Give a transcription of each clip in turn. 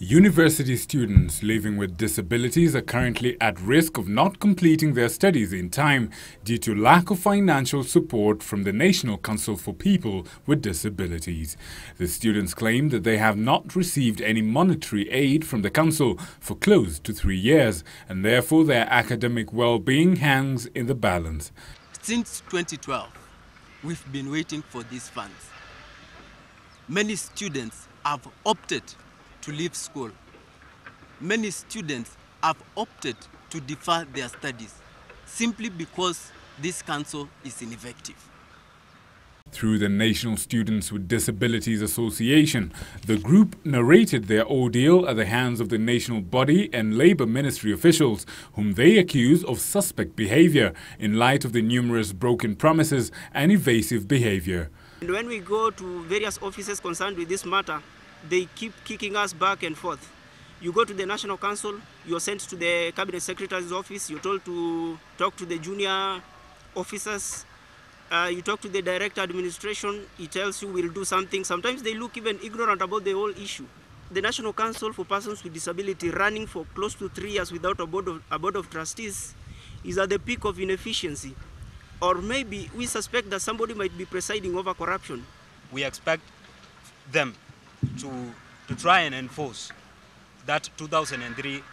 University students living with disabilities are currently at risk of not completing their studies in time due to lack of financial support from the National Council for People with Disabilities. The students claim that they have not received any monetary aid from the council for close to 3 years, and therefore their academic well-being hangs in the balance. Since 2012, we've been waiting for these funds. Many students have opted to leave school. Many students have opted to defer their studies simply because this council is ineffective. Through the National Students with Disabilities Association, the group narrated their ordeal at the hands of the national body and Labour Ministry officials, whom they accuse of suspect behaviour in light of the numerous broken promises and evasive behaviour. And when we go to various offices concerned with this matter, they keep kicking us back and forth. You go to the National Council, you're sent to the Cabinet Secretary's office, you're told to talk to the junior officers, you talk to the Director Administration, he tells you we'll do something. Sometimes they look even ignorant about the whole issue. The National Council for Persons with Disability, running for close to 3 years without a board of trustees, is at the peak of inefficiency. Or maybe we suspect that somebody might be presiding over corruption. We expect them to try and enforce that 2003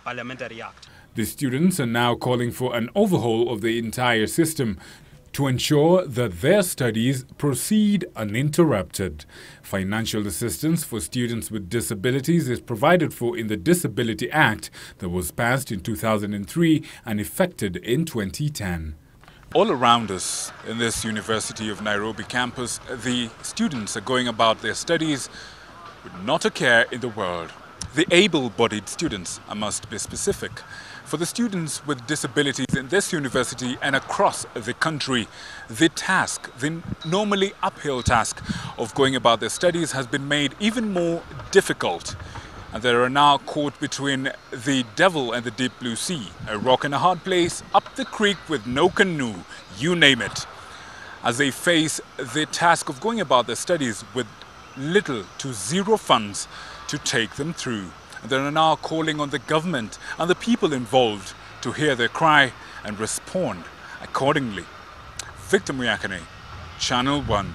Parliamentary Act. The students are now calling for an overhaul of the entire system to ensure that their studies proceed uninterrupted. Financial assistance for students with disabilities is provided for in the Disability Act that was passed in 2003 and effected in 2010. All around us in this University of Nairobi campus, the students are going about their studies with not a care in the world. The able-bodied students, I must be specific. For the students with disabilities in this university and across the country, the normally uphill task of going about their studies has been made even more difficult. And they are now caught between the devil and the deep blue sea, a rock and a hard place, up the creek with no canoe, you name it, as they face the task of going about their studies with little to zero funds to take them through. And they are now calling on the government and the people involved to hear their cry and respond accordingly. Victor Muyakane, Channel 1.